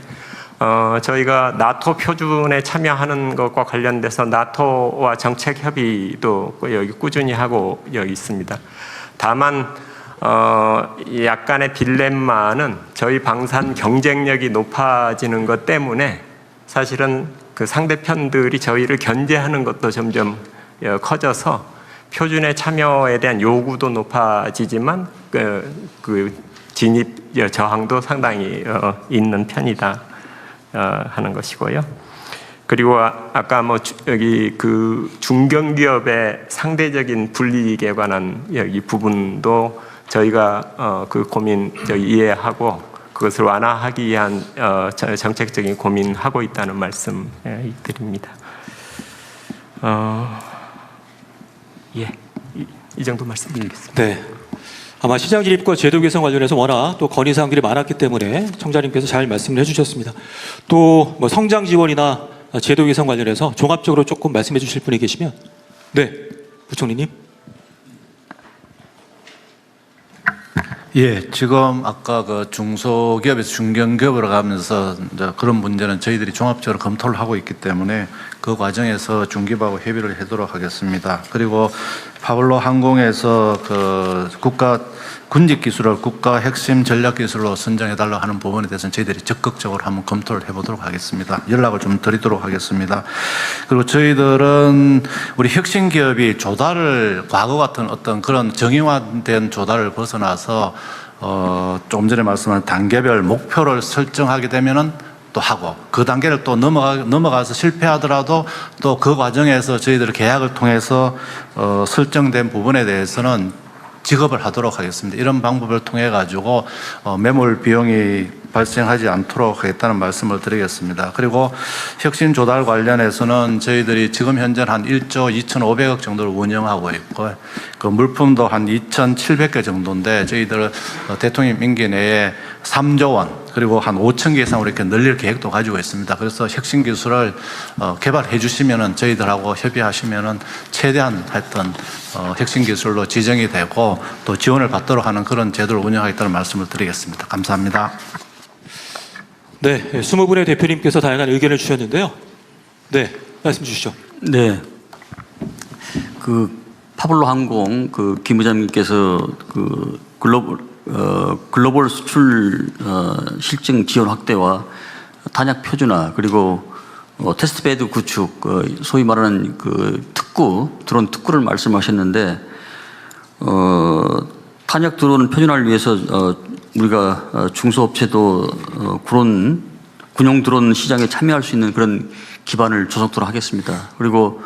저희가 나토 표준에 참여하는 것과 관련돼서 나토와 정책 협의도 꾸준히 하고 있습니다. 다만 약간의 딜레마는 저희 방산 경쟁력이 높아지는 것 때문에 사실은 상대편들이 저희를 견제하는 것도 점점 커져서 표준에 참여에 대한 요구도 높아지지만 진입 저항도 상당히 있는 편이다 하는 것이고요. 그리고 아까 중견기업의 상대적인 불이익에 관한 이 부분도 저희가 고민 이해하고 그것을 완화하기 위한 정책적인 고민하고 있다는 말씀 드립니다. 이 정도 말씀드리겠습니다. 네. 아마 시장 진입과 제도 개선 관련해서 워낙 또 건의사항들이 많았기 때문에 청장님께서 잘 말씀을 해주셨습니다. 또 성장 지원이나 제도 개선 관련해서 종합적으로 조금 말씀해 주실 분이 계시면, 네, 부총리님. 예, 지금 아까 중소기업에서 중견기업으로 가면서 이제 그런 문제는 저희들이 종합적으로 검토를 하고 있기 때문에 그 과정에서 중기부하고 협의를 하도록 하겠습니다. 그리고 파블로 항공에서 국가 군직기술을 국가 핵심 전략기술로 선정해달라고 하는 부분에 대해서는 저희들이 적극적으로 한번 검토를 해보도록 하겠습니다. 연락을 좀 드리도록 하겠습니다. 그리고 저희들은 우리 혁신기업이 조달을 과거 같은 어떤 그런 정의화된 조달을 벗어나서 조금 전에 말씀한 단계별 목표를 설정하게 되면은 또 하고, 그 단계를 또 넘어가서 실패하더라도 또 그 과정에서 저희들의 계약을 통해서 설정된 부분에 대해서는 지급을 하도록 하겠습니다. 이런 방법을 통해 가지고 매몰 비용이 발생하지 않도록 하겠다는 말씀을 드리겠습니다. 그리고 혁신 조달 관련해서는 저희들이 지금 현재 한 1조 2,500억 정도를 운영하고 있고, 그 물품도 한 2,700개 정도인데 저희들 대통령 임기 내에 3조 원 그리고 한 5천 개 이상으로 이렇게 늘릴 계획도 가지고 있습니다. 그래서 혁신 기술을 개발해 주시면은 저희들하고 협의하시면은 최대한 하여튼 혁신 기술로 지정이 되고 또 지원을 받도록 하는 그런 제도를 운영하겠다는 말씀을 드리겠습니다. 감사합니다. 네, 20분의 대표님께서 다양한 의견을 주셨는데요. 네, 말씀 주시죠. 네, 파블로 항공 김 부장님께서 글로벌 수출 실증 지원 확대와 단약 표준화, 그리고 테스트베드 구축, 소위 말하는 드론 특구를 말씀하셨는데, 탄약 드론 표준화를 위해서 우리가 중소업체도 군용 드론 시장에 참여할 수 있는 그런 기반을 조성토록 하겠습니다. 그리고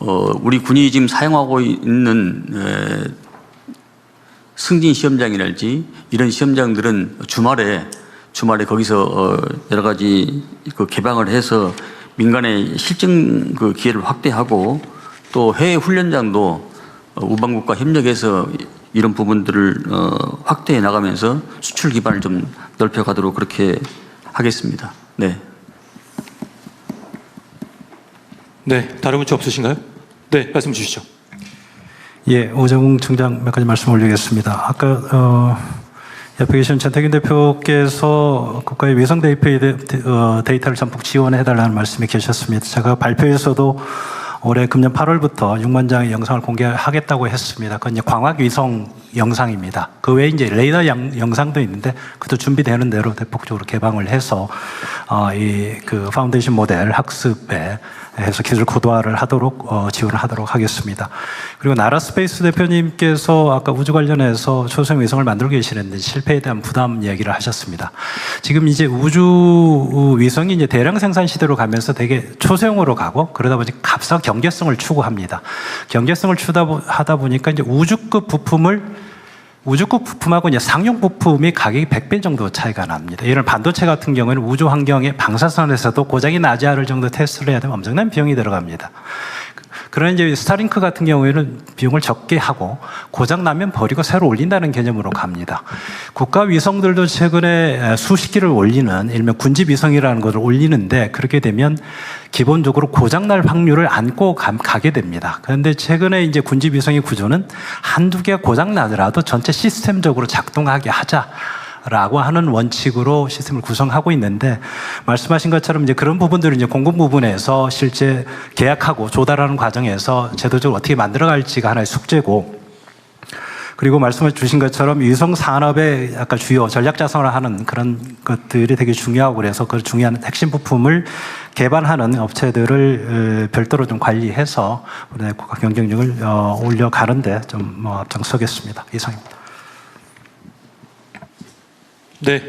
우리 군이 지금 사용하고 있는 승진 시험장이랄지 이런 시험장들은 주말에 주말에 거기서 여러 가지 그 개방을 해서 민간의 실증 그 기회를 확대하고 또 해외 훈련장도 우방국과 협력해서 이런 부분들을 확대해 나가면서 수출 기반을 좀 넓혀가도록 그렇게 하겠습니다. 네. 네, 다른 문제 없으신가요? 네, 말씀 주시죠. 예, 오정웅 청장 몇 가지 말씀 올리겠습니다. 아까 옆에 계신 전태균 대표께서 국가의 위성 데이터를 전폭 지원해달라는 말씀이 계셨습니다. 제가 발표에서도 올해 금년 8월부터 6만 장의 영상을 공개하겠다고 했습니다. 그건 이제 광학 위성 영상입니다. 그 외에 이제 레이더 영상도 있는데 그것도 준비되는 대로 대폭적으로 개방을 해서 이 그 파운데이션 모델 학습에 해서 기술 고도화를 하도록 지원을 하도록 하겠습니다. 그리고 나라스페이스 대표님께서 아까 우주 관련해서 초소형 위성을 만들고 계시는데 실패에 대한 부담 얘기를 하셨습니다. 지금 이제 우주 위성이 이제 대량 생산 시대로 가면서 되게 초소형으로 가고 그러다 보니 값과 경제성을 추구합니다. 경제성을 추구하다 보니까 이제 우주급 부품하고 이제 상용 부품이 가격이 100배 정도 차이가 납니다. 예를 들어 반도체 같은 경우에는 우주 환경에 방사선에서도 고장이 나지 않을 정도 테스트를 해야 되면 엄청난 비용이 들어갑니다. 그러나 이제 스타링크 같은 경우에는 비용을 적게 하고 고장 나면 버리고 새로 올린다는 개념으로 갑니다. 국가 위성들도 최근에 수십 기를 올리는 일명 군지 위성이라는 것을 올리는데 그렇게 되면 기본적으로 고장 날 확률을 안고 가게 됩니다. 그런데 최근에 이제 군지 위성의 구조는 한두 개가 고장 나더라도 전체 시스템적으로 작동하게 하자. 라고 하는 원칙으로 시스템을 구성하고 있는데 말씀하신 것처럼 이제 그런 부분들을 이제 공급 부분에서 실제 계약하고 조달하는 과정에서 제도적으로 어떻게 만들어갈지가 하나의 숙제고 그리고 말씀해 주신 것처럼 위성 산업의 아까 주요 전략 자산을 하는 그런 것들이 되게 중요하고 그래서 그 중요한 핵심 부품을 개발하는 업체들을 별도로 좀 관리해서 우리나라의 국가 경쟁력을 올려가는데 좀 앞장서겠습니다. 이상입니다. 네,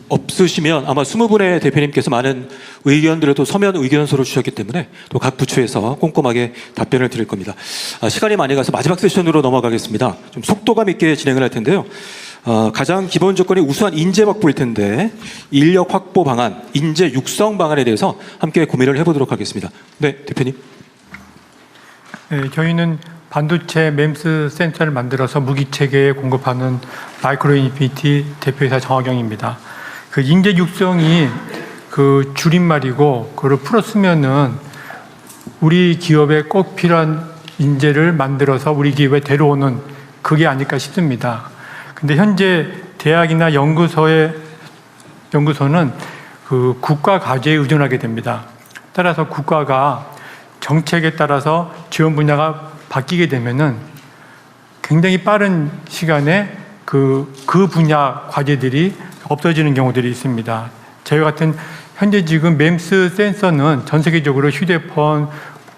없으시면 아마 20분의 대표님께서 많은 의견들을 또 서면 의견서로 주셨기 때문에 또 각 부처에서 꼼꼼하게 답변을 드릴 겁니다. 시간이 많이 가서 마지막 세션으로 넘어가겠습니다. 좀 속도감 있게 진행을 할 텐데요. 가장 기본 조건이 우수한 인재 확보일 텐데 인력 확보 방안, 인재 육성 방안에 대해서 함께 고민을 해보도록 하겠습니다. 네, 대표님. 네, 저희는 반도체 MEMS 센터를 만들어서 무기체계에 공급하는 마이크로인피니티 대표이사 정학영입니다. 그 인재 육성이 그 줄임말이고 그걸 풀었으면은 우리 기업에 꼭 필요한 인재를 만들어서 우리 기업에 데려오는 그게 아닐까 싶습니다. 근데 현재 대학이나 연구소는 그 국가 과제에 의존하게 됩니다. 따라서 국가가 정책에 따라서 지원 분야가 바뀌게 되면은 굉장히 빠른 시간에 그 분야 과제들이 없어지는 경우들이 있습니다. 저희 같은 현재 지금 MEMS 센서는 전 세계적으로 휴대폰,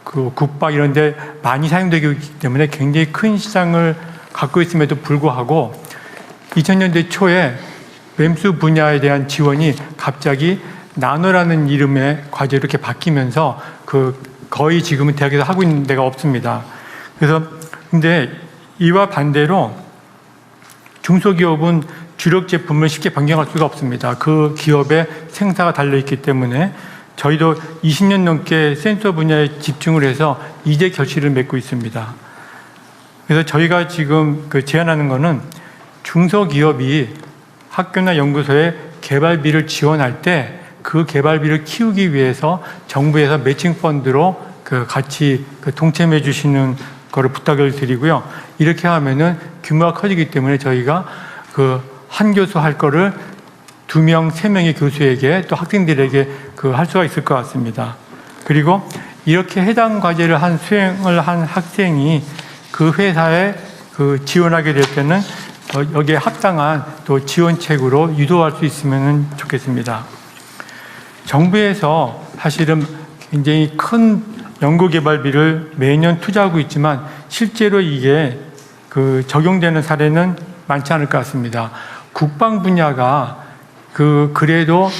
그 국방 이런 데 많이 사용되기 때문에 굉장히 큰 시장을 갖고 있음에도 불구하고 2000년대 초에 MEMS 분야에 대한 지원이 갑자기 나노라는 이름의 과제로 이렇게 바뀌면서 거의 지금은 대학에서 하고 있는 데가 없습니다. 그래서 근데 이와 반대로 중소기업은 주력 제품을 쉽게 변경할 수가 없습니다. 그 기업의 생사가 달려있기 때문에 저희도 20년 넘게 센서 분야에 집중을 해서 이제 결실을 맺고 있습니다. 그래서 저희가 지금 제안하는 거는 중소기업이 학교나 연구소에 개발비를 지원할 때 그 개발비를 키우기 위해서 정부에서 매칭 펀드로 같이 동참해 주시는 거를 부탁을 드리고요. 이렇게 하면은 규모가 커지기 때문에 저희가 한 교수 할 거를 2명, 3명의 교수에게 또 학생들에게 할 수가 있을 것 같습니다. 그리고 이렇게 해당 과제를 수행을 한 학생이 그 회사에 지원하게 될 때는 여기에 합당한 또 지원책으로 유도할 수 있으면 좋겠습니다. 정부에서 사실은 굉장히 큰 연구개발비를 매년 투자하고 있지만 실제로 이게 적용되는 사례는 많지 않을 것 같습니다. 국방 분야가 그래도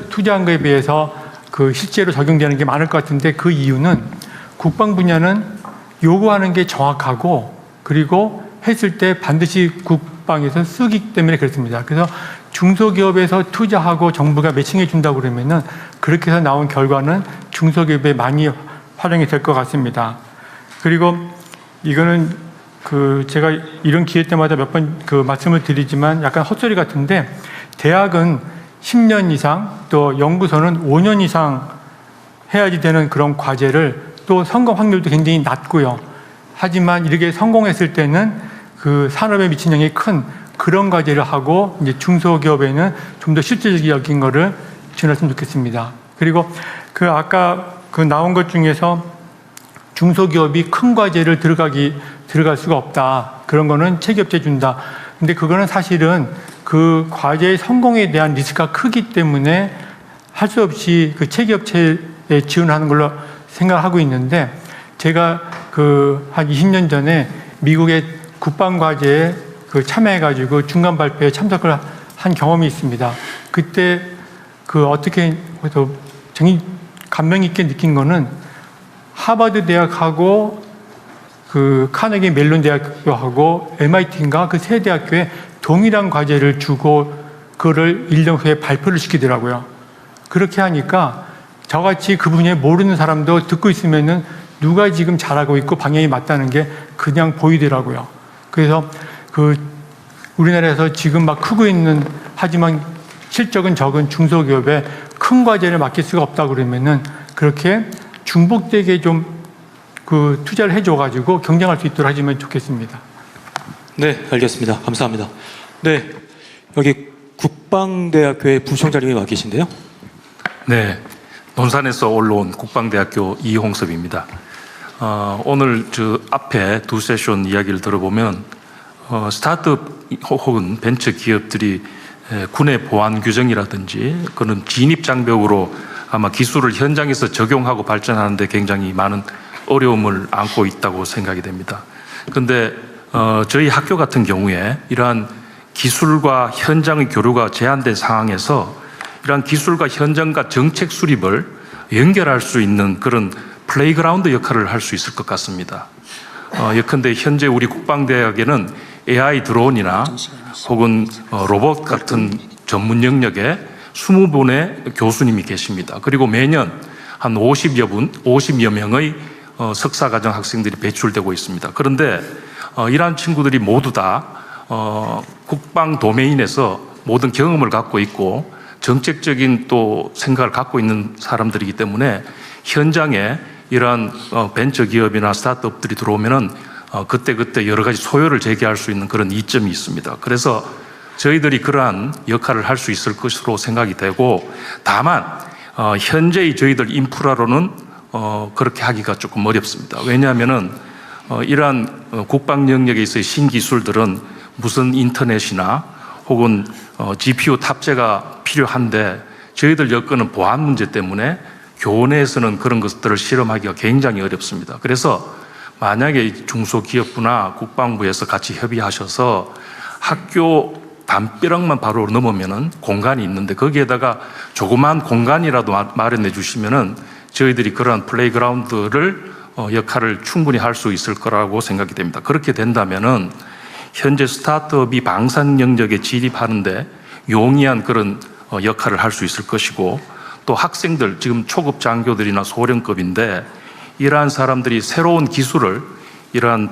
투자한 거에 비해서 실제로 적용되는 게 많을 것 같은데 그 이유는 국방 분야는 요구하는 게 정확하고 그리고 했을 때 반드시 국방에서 쓰기 때문에 그렇습니다. 그래서 중소기업에서 투자하고 정부가 매칭해 준다고 그러면은 그렇게 해서 나온 결과는 중소기업에 많이 활용이 될 것 같습니다. 그리고 이거는 제가 이런 기회 때마다 몇 번 말씀을 드리지만 약간 헛소리 같은데, 대학은 10년 이상 또 연구소는 5년 이상 해야지 되는 그런 과제를 또 성공 확률도 굉장히 낮고요. 하지만 이렇게 성공했을 때는 그 산업에 미친 영향이 큰 그런 과제를 하고 이제 중소기업에는 좀 더 실질적인 거를 지원했으면 좋겠습니다. 그리고 아까 나온 것 중에서 중소기업이 큰 과제를 들어갈 수가 없다. 그런 거는 체계업체 준다. 근데 그거는 사실은 그 과제의 성공에 대한 리스크가 크기 때문에 할 수 없이 그 체계업체에 지원하는 걸로 생각하고 있는데, 제가 한 20년 전에 미국의 국방과제에 참여해가지고 중간 발표에 참석을 한 경험이 있습니다. 그때 어떻게 정말 감명 있게 느낀 거는 하버드 대학하고 카네기 멜론 대학교하고 MIT인가 그 세 대학교에 동일한 과제를 주고 그거를 1년 후에 발표를 시키더라고요. 그렇게 하니까 저같이 그 분야에 모르는 사람도 듣고 있으면은 누가 지금 잘하고 있고 방향이 맞다는 게 그냥 보이더라고요. 그래서 우리나라에서 지금 막 크고 있는, 하지만 실적은 적은 중소기업에 큰 과제를 맡길 수가 없다 그러면은 그렇게 중복되게 좀 투자를 해줘가지고 경쟁할 수 있도록 해주면 좋겠습니다. 네, 알겠습니다. 감사합니다. 네, 여기 국방대학교의 부총장님이 와 계신데요. 네, 논산에서 올라온 국방대학교 이홍섭입니다. 오늘 앞에 두 세션 이야기를 들어보면 스타트업 혹은 벤처 기업들이 군의 보안 규정이라든지 그런 진입 장벽으로 아마 기술을 현장에서 적용하고 발전하는 데 굉장히 많은 어려움을 안고 있다고 생각이 됩니다. 그런데 저희 학교 같은 경우에 이러한 기술과 현장의 교류가 제한된 상황에서 이러한 기술과 현장과 정책 수립을 연결할 수 있는 그런 플레이그라운드 역할을 할 수 있을 것 같습니다. 예컨대 현재 우리 국방대학에는 AI 드론이나 혹은 로봇 같은 전문 영역에 20분의 교수님이 계십니다. 그리고 매년 한 50여 명의 석사과정 학생들이 배출되고 있습니다. 그런데 이러한 친구들이 모두 다 국방 도메인에서 모든 경험을 갖고 있고 정책적인 또 생각을 갖고 있는 사람들이기 때문에 현장에 이러한 벤처 기업이나 스타트업들이 들어오면은 그때그때 여러 가지 소요를 제기할 수 있는 그런 이점이 있습니다. 그래서 저희들이 그러한 역할을 할 수 있을 것으로 생각이 되고, 다만 현재의 저희들 인프라로는 그렇게 하기가 조금 어렵습니다. 왜냐하면은 이러한 국방 영역에 있어의 신기술들은 무슨 인터넷이나 혹은 GPU 탑재가 필요한데 저희들 여건은 보안 문제 때문에 교내에서는 그런 것들을 실험하기가 굉장히 어렵습니다. 그래서 만약에 중소기업부나 국방부에서 같이 협의하셔서 학교 담벼락만 바로 넘으면은 공간이 있는데 거기에다가 조그만 공간이라도 마련해 주시면은 저희들이 그러한 플레이그라운드를 역할을 충분히 할 수 있을 거라고 생각이 됩니다. 그렇게 된다면은 현재 스타트업이 방산 영역에 진입하는데 용이한 그런 역할을 할 수 있을 것이고, 또 학생들 지금 초급 장교들이나 소령급인데 이러한 사람들이 새로운 기술을 이러한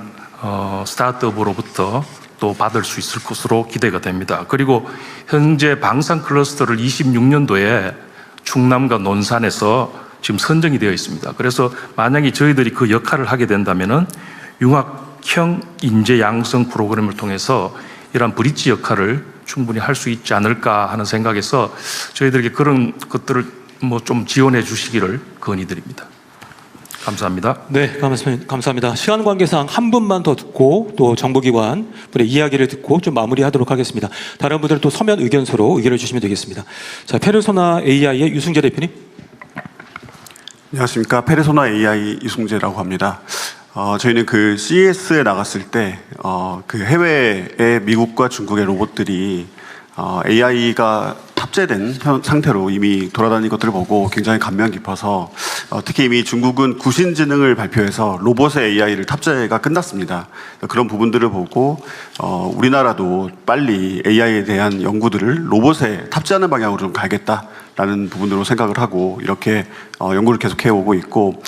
스타트업으로부터 또 받을 수 있을 것으로 기대가 됩니다. 그리고 현재 방산 클러스터를 26년도에 충남과 논산에서 지금 선정이 되어 있습니다. 그래서 만약에 저희들이 그 역할을 하게 된다면은 융합형 인재 양성 프로그램을 통해서 이러한 브릿지 역할을 충분히 할 수 있지 않을까 하는 생각에서 저희들에게 그런 것들을 좀 지원해 주시기를 건의드립니다. 감사합니다. 네, 감사합니다. 시간 관계상 한 분만 더 듣고 또 정보기관 분의 이야기를 듣고 좀 마무리하도록 하겠습니다. 다른 분들은 또 서면 의견서로 의견을 주시면 되겠습니다. 자, 페르소나 AI의 유승재 대표님. 안녕하십니까. 페르소나 AI 이승재라고 합니다. 저희는 CES에 나갔을 때 해외의 미국과 중국의 로봇들이 AI가 탑재된 상태로 이미 돌아다니는 것들을 보고 굉장히 감명 깊어서 특히 이미 중국은 구신지능을 발표해서 로봇의 AI를 탑재가 끝났습니다. 그런 부분들을 보고 우리나라도 빨리 AI에 대한 연구들을 로봇에 탑재하는 방향으로 좀 가야겠다라는 부분으로 생각을 하고 이렇게 연구를 계속해 오고 있고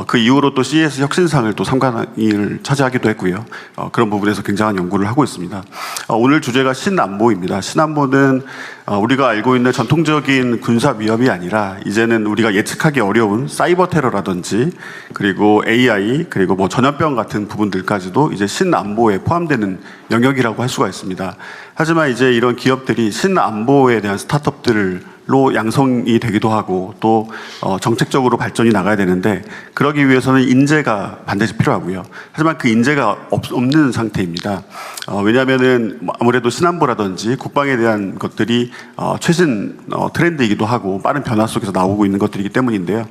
그 이후로 또 CES 혁신상을 또 3관왕을 차지하기도 했고요. 그런 부분에서 굉장한 연구를 하고 있습니다. 오늘 주제가 신안보입니다. 신안보는 우리가 알고 있는 전통적인 군사 위협이 아니라 이제는 우리가 예측하기 어려운 사이버 테러라든지 그리고 AI 그리고 뭐 전염병 같은 부분들까지도 이제 신안보에 포함되는 영역이라고 할 수가 있습니다. 하지만 이제 이런 기업들이 신안보에 대한 스타트업들로 양성이 되기도 하고 또 정책적으로 발전이 나가야 되는데 그러기 위해서는 인재가 반드시 필요하고요. 하지만 그 인재가 없는 상태입니다. 왜냐하면은 아무래도 신안보라든지 국방에 대한 것들이 최신 트렌드이기도 하고 빠른 변화 속에서 나오고 있는 것들이기 때문인데요.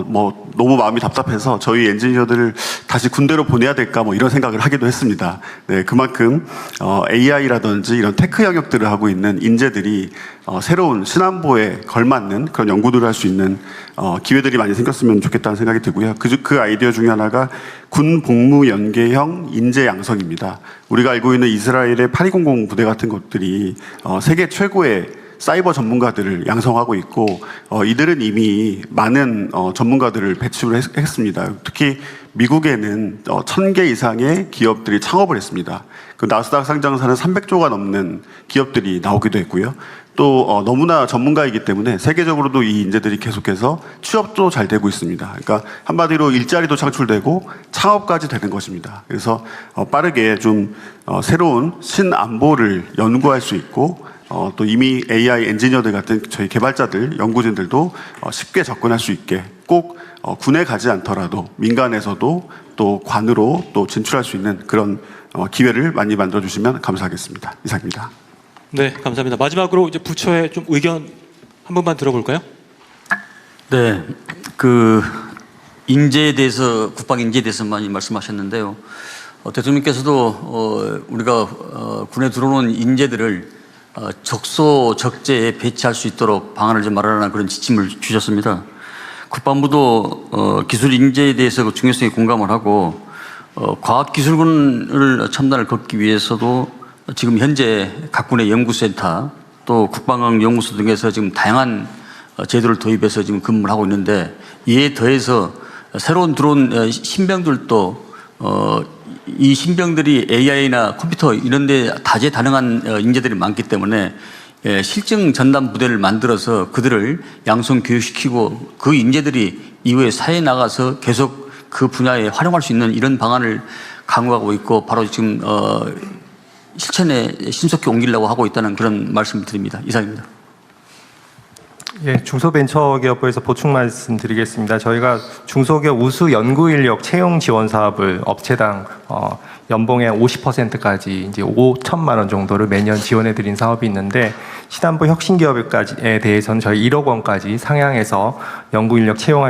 뭐 너무 마음이 답답해서 저희 엔지니어들을 다시 군대로 보내야 될까 뭐 이런 생각을 하기도 했습니다. 네, 그만큼 AI라든지 이런 테크 영역들을 하고 있는 인재들이 새로운 신안보에 걸맞는 그런 연구들을 할 수 있는 기회들이 많이 생겼으면 좋겠다는 생각이 들고요. 그 아이디어 중에 하나가 군 복무 연계형 인재 양성입니다. 우리가 알고 있는 이스라엘의 8200 부대 같은 것들이 세계 최고의 사이버 전문가들을 양성하고 있고 이들은 이미 많은 전문가들을 배출을 했습니다. 특히 미국에는 1000개 이상의 기업들이 창업을 했습니다. 그 나스닥 상장사는 300조가 넘는 기업들이 나오기도 했고요. 또 너무나 전문가이기 때문에 세계적으로도 이 인재들이 계속해서 취업도 잘 되고 있습니다. 그러니까 한마디로 일자리도 창출되고 창업까지 되는 것입니다. 그래서 빠르게 좀 새로운 신안보를 연구할 수 있고 또 이미 AI 엔지니어들 같은 저희 개발자들, 연구진들도 쉽게 접근할 수 있게 꼭 군에 가지 않더라도 민간에서도 또 관으로 또 진출할 수 있는 그런 기회를 많이 만들어주시면 감사하겠습니다. 이상입니다. 네, 감사합니다. 마지막으로 이제 부처의 좀 의견 한 번만 들어볼까요? 네, 그 인재에 대해서 국방 인재에 대해서 많이 말씀하셨는데요. 대통령께서도 우리가 군에 들어오는 인재들을 적소적재에 배치할 수 있도록 방안을 좀 마련하라는 그런 지침을 주셨습니다. 국방부도 기술 인재에 대해서 그 중요성에 공감을 하고 과학기술군을 첨단을 걷기 위해서도 지금 현재 각군의 연구센터 또 국방연구소 등에서 지금 다양한 제도를 도입해서 지금 근무를 하고 있는데 이에 더해서 새로운 들어온 신병들도 이 신병들이 AI나 컴퓨터 이런 데 다재다능한 인재들이 많기 때문에 실증 전담 부대를 만들어서 그들을 양성 교육시키고 그 인재들이 이후에 사회에 나가서 계속 그 분야에 활용할 수 있는 이런 방안을 강구하고 있고 바로 지금 실천에 신속히 옮기려고 하고 있다는 그런 말씀을 드립니다. 이상입니다. 예, 중소벤처기업부에서 보충 말씀드리겠습니다. 저희가 중소기업 우수 연구인력 채용 지원 사업을 업체당 연봉의 50%까지 이제 5천만 원 정도를 매년 지원해드린 사업이 있는데 신안보 혁신기업에 대해서는 저희 1억 원까지 상향해서 연구인력 채용하실